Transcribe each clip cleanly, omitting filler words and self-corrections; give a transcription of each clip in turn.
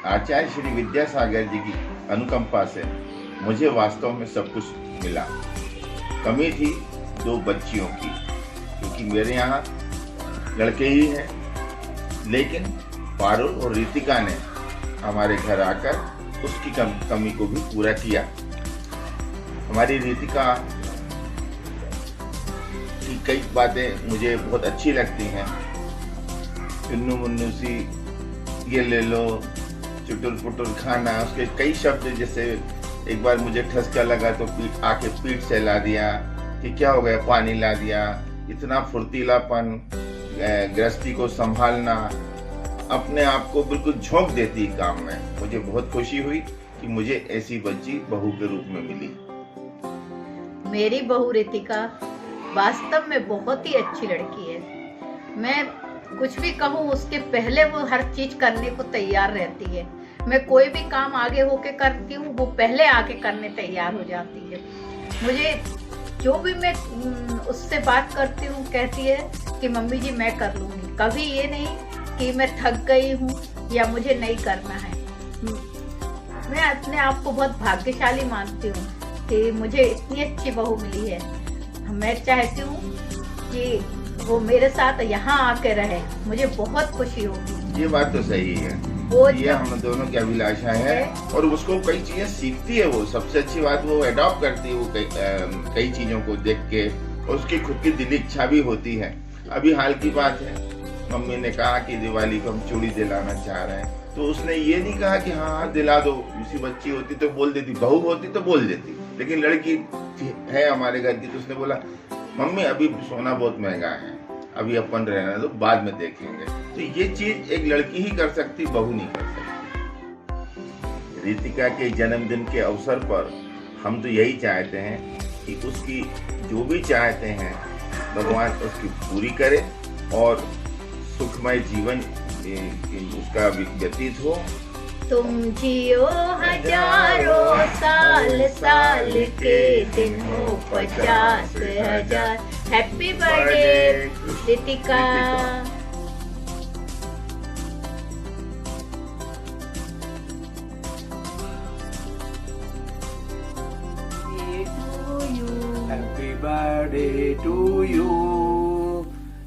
आचार्य श्री विद्यासागर जी की अनुकंपा से मुझे वास्तव में सब कुछ मिला। कमी थी 2 बच्चियों की, क्योंकि मेरे यहाँ लड़के ही हैं, लेकिन पारुल और रितिका ने हमारे घर आकर उसकी कमी को भी पूरा किया। हमारी रितिका की कई बातें मुझे बहुत अच्छी लगती हैं। चुन्नू मुन्नू सी, ये ले लो, चुटुर पुटुर खाना, उसके कई शब्द, जैसे एक बार मुझे ठसका लगा तो आके पीठ सहला दिया कि क्या हो गया, पानी ला दिया। इतना फुर्तीलापन, गृहस्थी को संभालना, अपने आप को बिल्कुल झोंक देती काम में। मुझे बहुत खुशी हुई कि मुझे ऐसी बच्ची बहू के रूप में मिली। मेरी बहू रितिका वास्तव में बहुत ही अच्छी लड़की है। मैं कुछ भी कहूँ उसके पहले वो हर चीज करने को तैयार रहती है। मैं कोई भी काम आगे होके करती हूँ, वो पहले आके करने तैयार हो जाती है। मुझे जो भी मैं उससे बात करती हूँ कहती है कि मम्मी जी मैं कर लूंगी। कभी ये नहीं कि मैं थक गई हूँ या मुझे नहीं करना है। मैं अपने आप को बहुत भाग्यशाली मानती हूँ कि मुझे इतनी अच्छी बहू मिली है। मैं चाहती हूँ कि वो मेरे साथ यहाँ आके रहे, मुझे बहुत खुशी होगी। ये बात तो सही है, ये हम दोनों की अभिलाषा है और उसको कई चीजें सीखती है। वो सबसे अच्छी बात, वो अडॉप्ट करती है वो कई चीजों को देख के, और उसकी खुद की दिली इच्छा भी होती है। अभी हाल की बात है, मम्मी ने कहा कि दिवाली को हम चूड़ी दिलाना चाह रहे हैं, तो उसने ये नहीं कहा कि हाँ दिला दो। किसी बच्ची होती तो बोल देती, बहू होती तो बोल देती, लेकिन लड़की है हमारे घर की, तो उसने बोला मम्मी अभी सोना बहुत महंगा है, अभी अपन रहना दो, बाद में देखेंगे। तो ये चीज एक लड़की ही कर सकती, बहू नहीं कर सकती। रितिका के जन्मदिन के अवसर पर हम तो यही चाहते हैं कि उसकी जो भी चाहते हैं भगवान उसकी पूरी करे और सुखमय जीवन उसका व्यतीत हो। तुम जियो हजारों साल, साल के दिन हो 50,000। Happy birthday Ritika. Happy birthday to you.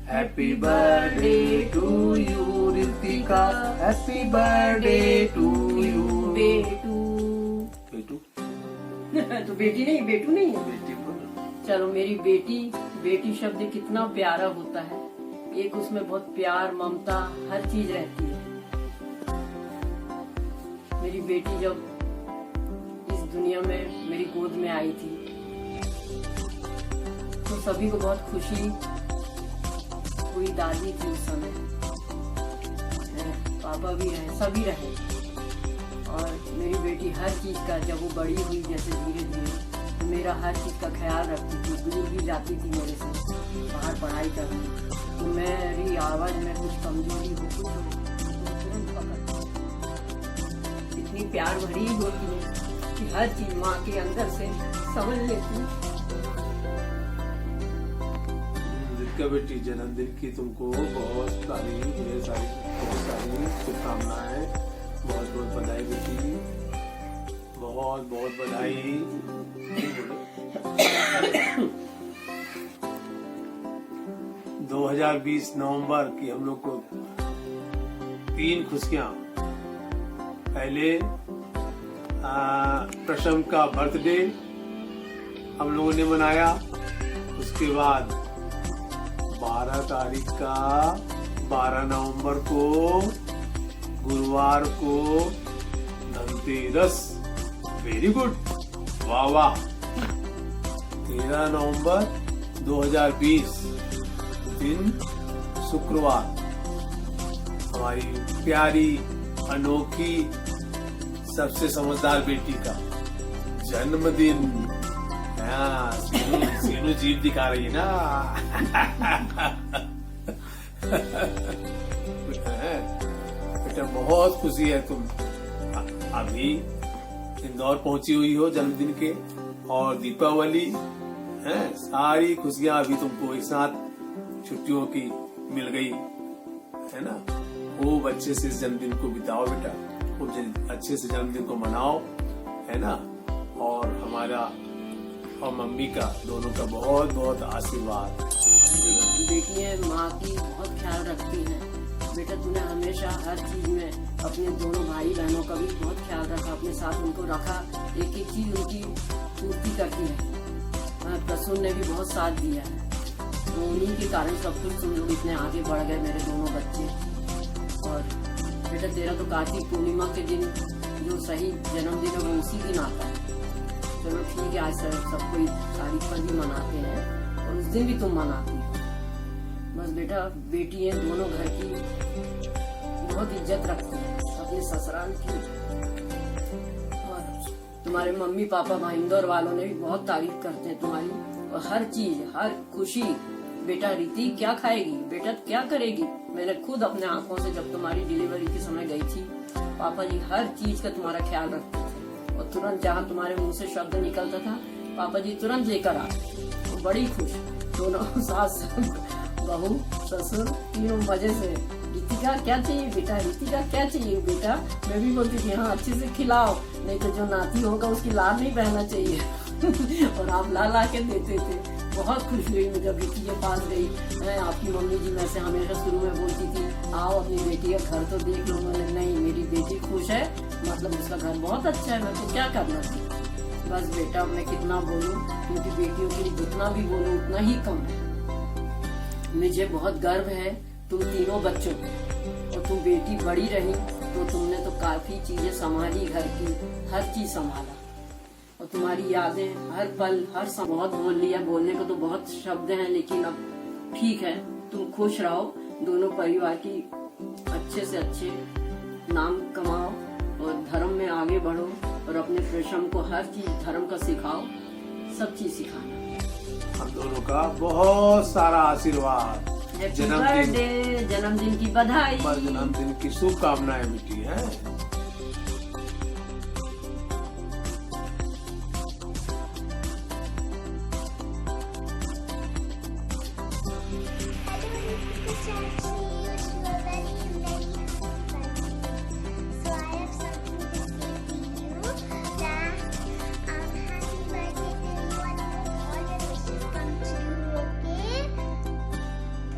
Happy birthday to you, Ritika. Happy birthday to you. बेटू बेटू तो बेटी नहीं, बेटू नहीं है। बेटी बोलो। चलो मेरी बेटी, बेटी शब्द कितना प्यारा होता है। एक उसमें बहुत प्यार, ममता, हर चीज रहती है। मेरी बेटी जब इस दुनिया में मेरी गोद में आई थी तो सभी को बहुत खुशी हुई। दादी थी उस समय, पापा भी रहे, सभी रहे। और मेरी बेटी हर चीज का, जब वो बड़ी हुई जैसे धीरे धीरे, तो मेरा हर चीज का ख्याल रखती थी। दूर भी जाती थी मेरे से बाहर पढ़ाई करने, तो मेरी आवाज में कुछ कमजोरी हो, कुछ हो, तो तुरंत पकड़। इतनी प्यार भरी होती है कि हर चीज माँ के अंदर से समझ लेती है। रितिका बेटी, जन्मदिन की तुमको बहुत सारी ढेर सारी शुभकामनाएं। बहुत बहुत बधाई बेटी, बहुत बहुत बधाई। 2020 नवंबर की हम लोग को 3 खुशियां। पहले प्रशम का बर्थडे हम लोगों ने मनाया। उसके बाद 12 तारीख का 12 नवंबर को गुरुवार को धनतेरस। वेरी गुड, वाह वाह। 13 नवंबर 2020 दिन शुक्रवार, हमारी प्यारी अनोखी सबसे समझदार बेटी का जन्मदिन। हाँ, सीनू जीभ दिखा रही है ना। बेटा बहुत खुशी है तुम अभी इंदौर पहुंची हुई हो जन्मदिन के, और दीपावली है, सारी खुशियां अभी तुमको एक साथ छुट्टियों की मिल गई है ना। वो बच्चे से इस जन्मदिन को बिताओ बेटा, खूब अच्छे से जन्मदिन को मनाओ, है ना। और हमारा और मम्मी का दोनों का बहुत बहुत आशीर्वाद। बेटियां माँ की बहुत ख्याल रखती हैं। बेटा तूने हमेशा हर चीज में अपने दोनों भाई बहनों का भी बहुत ख्याल रखा, अपने साथ उनको रखा, एक एक चीज उनकी पूर्ति करती है। प्रसून ने भी बहुत साथ दिया है, तो उन्हीं के कारण सब कुछ तुम लोग इतने आगे बढ़ गए मेरे दोनों बच्चे। और बेटा तेरा तो कार्तिक पूर्णिमा के दिन जो सही जन्मदिन है वो उसी दिन आता है। चलो ठीक है, आज सब कोई तारीख पर भी मनाते हैं और उस दिन भी तुम मनाती हो। बस बेटा बेटी है दोनों घर की बहुत इज्जत रखती है, अपने ससुराल की। और तुम्हारे मम्मी पापा भाईंदौर वालों ने भी बहुत तारीफ करते हैं तुम्हारी, और हर चीज हर खुशी। बेटा रीति क्या खाएगी, बेटा क्या करेगी, मैंने खुद अपने आंखों से जब तुम्हारी डिलीवरी के समय गई थी, पापा जी हर चीज का तुम्हारा ख्याल रखते थे। और तुरंत जहाँ तुम्हारे मुंह से शब्द निकलता था पापा जी तुरंत लेकर आते। तो बड़ी खुश दोनों सास बहू ससुर तीनों मजे से। रीतिका क्या चाहिए बेटा, रीतिका क्या चाहिए बेटा। मैं भी बोलती थी हाँ अच्छे से खिलाओ, नहीं तो जो नाती होगा उसकी लाल नहीं बहना चाहिए। और आप ला ला के देते थे। बहुत खुश हुई मैं जब रीति के पास गई। मैं आपकी मम्मी जी मैं से हमेशा शुरू में बोलती थी आओ अपनी बेटी का घर तो देख लो। मैंने नहीं मेरी बेटी खुश है, मतलब उसका घर बहुत अच्छा है, मैं तो क्या करना चाहिए। बस बेटा मैं कितना बोलूं, क्योंकि बेटियों के लिए जितना भी बोलूं उतना ही कम है। मुझे बहुत गर्व है तुम तीनों बच्चों पे, और तुम बेटी बड़ी रही तो तुमने तो काफी चीजें संभाली, घर की हर चीज संभाला। और तुम्हारी यादें हर पल हर समय। बहुत बोल लिया, बोलने को तो बहुत शब्द हैं, लेकिन अब ठीक है तुम खुश रहो, दोनों परिवार की अच्छे से अच्छे नाम कमाओ और धर्म में आगे बढ़ो, और अपने प्रेषम को हर चीज धर्म का सिखाओ, सब चीज सिखाना। हम दोनों का बहुत सारा आशीर्वाद। जन्मदिन की बधाई, जन्मदिन की शुभकामनाएं बेटी है।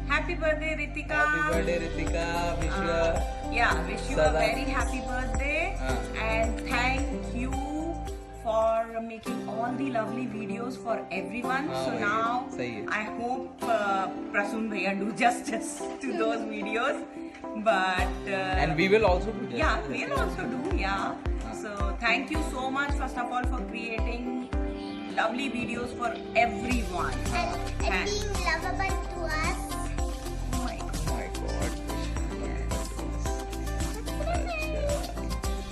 Happy birthday, Ritika. Happy birthday, Ritika. Wish you Wish you a very happy birthday. And thank you for making all the lovely videos for everyone. So now I hope Prasun Bhaiya do justice to those videos. But and we will also do that. yeah, we'll also do. So thank you so much first of all for creating lovely videos for everyone. And being lovable to us. Oh my God. Oh my God. अच्छा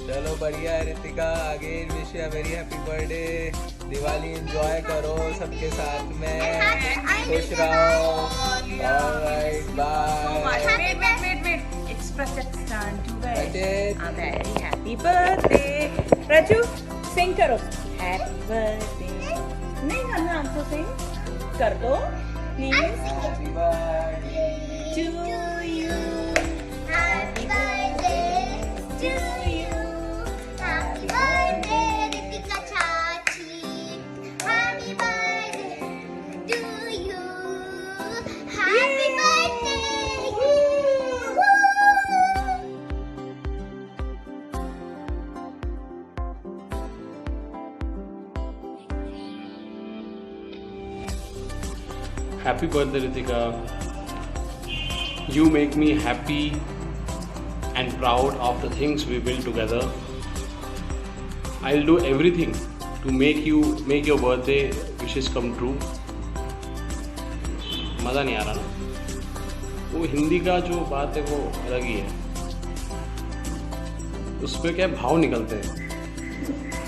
चलो बढ़िया है Ritika, again wish you a very happy birthday. Diwali enjoy करो सबके साथ में, खुश रहो। Alright bye. Wait. It's Prachit's turn to wish Prachit. a very happy birthday. Praju, sing करो. Happy birthday. नहीं करना आपको sing? कर दो, please. Happy birthday To you. Happy birthday to you. Happy birthday, Ritika Chachi. Happy birthday to you. Happy birthday. Woo! Happy birthday, Ritika. You make me happy and proud of the things we build together. I'll do everything to make your birthday wishes come true. मज़ा नहीं आ रहा ना, वो हिंदी का जो बात है वो अलग ही है, उस पर क्या भाव निकलते हैं।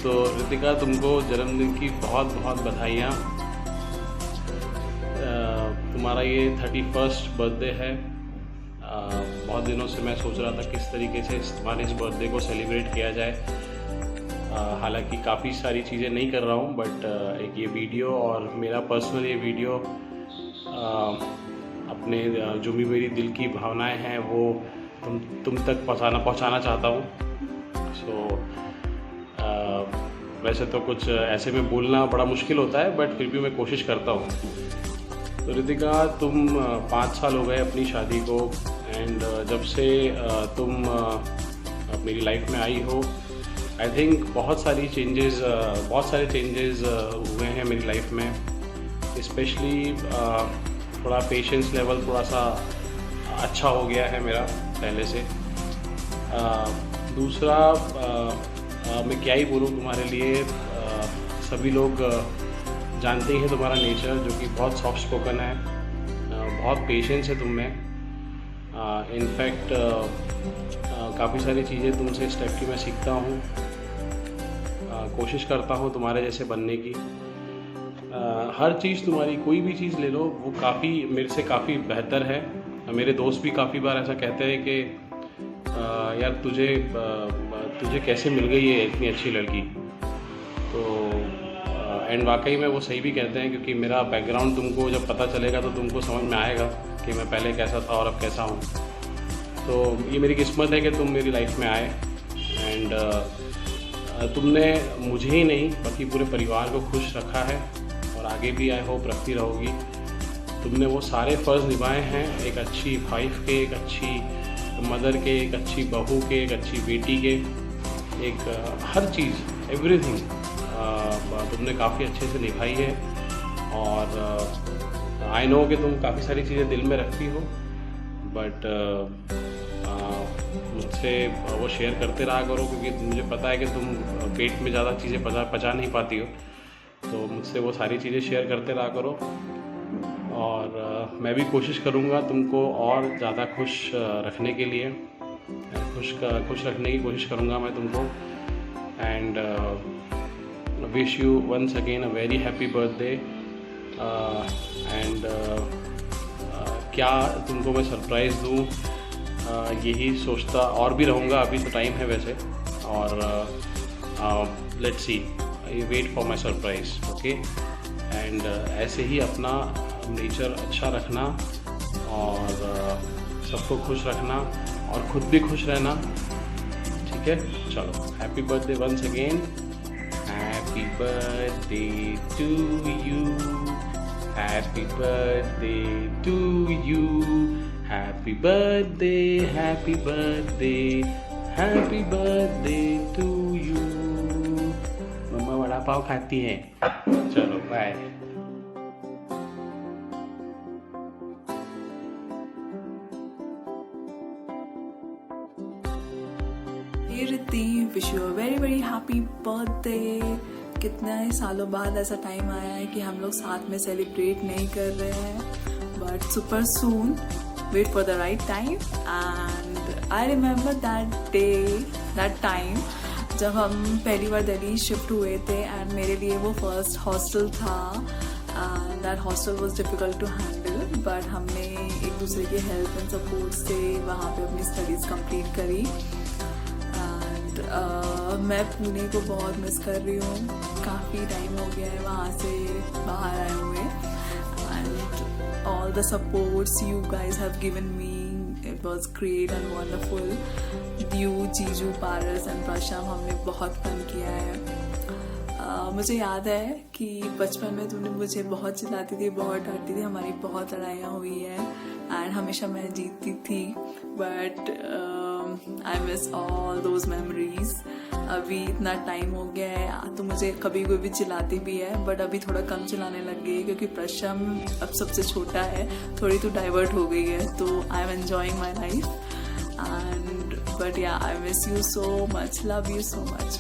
तो रितिका तुमको जन्मदिन की बहुत बहुत बधाइयाँ। तुम्हारा ये 31st बर्थडे है। बहुत दिनों से मैं सोच रहा था किस तरीके से तुम्हारे इस बर्थडे को सेलिब्रेट किया जाए। हालांकि काफ़ी सारी चीज़ें नहीं कर रहा हूँ, बट एक ये वीडियो और मेरा पर्सनल ये वीडियो अपने जो भी मेरी दिल की भावनाएं हैं वो तुम तक पहुँचाना चाहता हूँ। सो वैसे तो कुछ ऐसे में बोलना बड़ा मुश्किल होता है, बट फिर भी मैं कोशिश करता हूँ। तो रितिका, तुम 5 साल हो गए अपनी शादी को, एंड जब से तुम मेरी लाइफ में आई हो, आई थिंक बहुत सारे चेंजेस हुए हैं मेरी लाइफ में। स्पेशली थोड़ा पेशेंस लेवल थोड़ा सा अच्छा हो गया है मेरा पहले से। दूसरा, मैं क्या ही बोलूँ तुम्हारे लिए, सभी लोग जानते ही हैं तुम्हारा नेचर, जो कि बहुत सॉफ्ट स्पोकन है, बहुत पेशेंस है तुम में। इनफैक्ट काफ़ी सारी चीज़ें तुमसे स्टेप की मैं सीखता हूँ, कोशिश करता हूँ तुम्हारे जैसे बनने की। हर चीज़ तुम्हारी, कोई भी चीज़ ले लो, वो काफ़ी मेरे से काफ़ी बेहतर है। मेरे दोस्त भी काफ़ी बार ऐसा कहते हैं कि यार तुझे कैसे मिल गई है इतनी अच्छी लड़की। तो एंड वाकई में वो सही भी कहते हैं, क्योंकि मेरा बैकग्राउंड तुमको जब पता चलेगा तो तुमको समझ में आएगा कि मैं पहले कैसा था और अब कैसा हूँ। तो ये मेरी किस्मत है कि तुम मेरी लाइफ में आए, एंड तुमने मुझे ही नहीं बल्कि पूरे परिवार को खुश रखा है, और आगे भी आई होप रखती रहोगी। तुमने वो सारे फ़र्ज़ निभाए हैं, एक अच्छी वाइफ के, एक अच्छी मदर के, एक अच्छी बहू के, एक अच्छी बेटी के, एक हर चीज़, एवरीथिंग तुमने काफ़ी अच्छे से निभाई है। और आई नो कि तुम काफ़ी सारी चीज़ें दिल में रखती हो, बट मुझसे वो शेयर करते रहा करो, क्योंकि मुझे पता है कि तुम पेट में ज़्यादा चीज़ें पचा नहीं पाती हो। तो मुझसे वो सारी चीज़ें शेयर करते रहा करो, और मैं भी कोशिश करूँगा तुमको और ज़्यादा खुश रखने के लिए, खुश रखने की कोशिश करूँगा मैं तुमको। And wish you once again a very happy birthday. And क्या तुमको मैं सरप्राइज़ दूँ, यही सोचता और भी रहूँगा। अभी तो टाइम है वैसे, और let's see, wait for my surprise, okay. And ऐसे ही अपना नेचर अच्छा रखना, और सबको खुश रखना, और ख़ुद भी खुश रहना, ठीक है। चलो, happy birthday once again, happy birthday to you, happy birthday to you, happy birthday, happy birthday, happy birthday to you. मम्मा वड़ा पाव खाती है। चलो bye. Riddhi, wish you a very very happy birthday. कितने सालों बाद ऐसा टाइम आया है कि हम लोग साथ में सेलिब्रेट नहीं कर रहे हैं, but super soon, wait for the right time. And I remember that day, that time जब हम पहली बार दिल्ली शिफ्ट हुए थे, एंड मेरे लिए वो फर्स्ट हॉस्टल था। That hostel was difficult to handle, but हमने एक दूसरे की हेल्प एंड सपोर्ट से वहाँ पे अपनी स्टडीज़ कंप्लीट करी। मैं पुणे को बहुत मिस कर रही हूँ, काफ़ी टाइम हो गया है वहाँ से बाहर आए हुए, and all the supports you guys have given me, it was great and wonderful. You, जीजू, पारस एंड प्रशम, हमने बहुत फन किया है। मुझे याद है कि बचपन में तूने मुझे बहुत चिल्लाती थी, बहुत डांटती थी, हमारी बहुत लड़ाइयाँ हुई है, एंड हमेशा मैं जीतती थी, but I miss all those memories. अभी इतना टाइम हो गया है तो मुझे कभी कोई भी चिल्लाती भी है, बट अभी थोड़ा कम चिल्लाने लग गई है, क्योंकि प्रशम अब सबसे छोटा है, थोड़ी तो डाइवर्ट हो गई है, तो I am enjoying my life. And but yeah, I miss you so much, love you so much.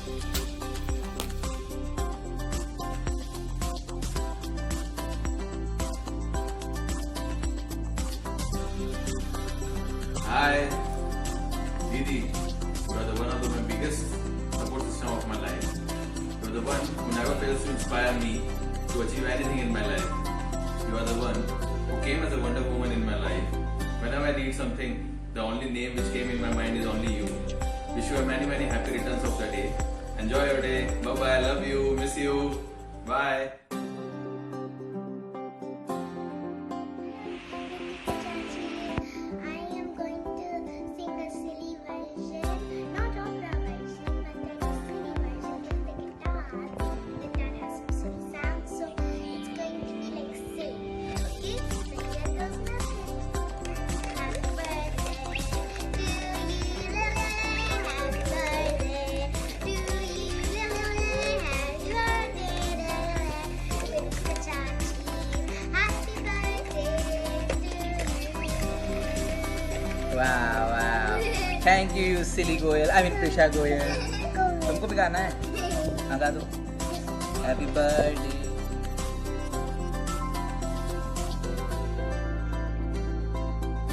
Hi, Didi. You are the one of my biggest support system of my life. You are the one who never fails to inspire me to achieve anything in my life. You are the one who came as a Wonder Woman in my life. Whenever I need something, the only name which came in my mind is only you. Wish you many, many happy returns of the day. Enjoy your day. Bye bye. Love you. Miss you. Bye. I am going to sing a silly version, not opera version, but वाह वाह, thank you silly Goyal, I mean Prisha Goyal. तुमको भी गाना है? हाँ गा दो। Happy birthday.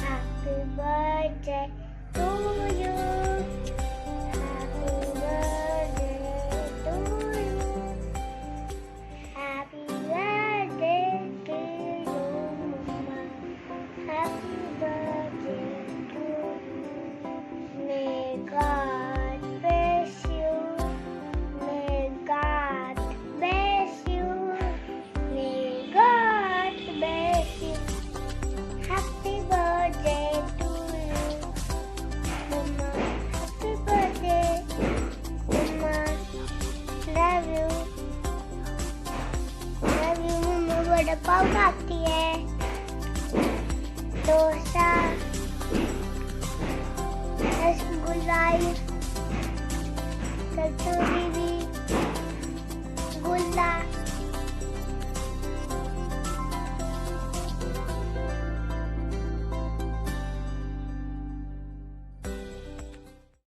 Happy birthday to you. Happy birthday to you. Happy birthday to you, Mama. Happy birthday to you. May God bless you. May God bless you. May God bless you. Happy birthday to you, Mama. Happy birthday, Mama. Love you, Mama. Vada pav खाती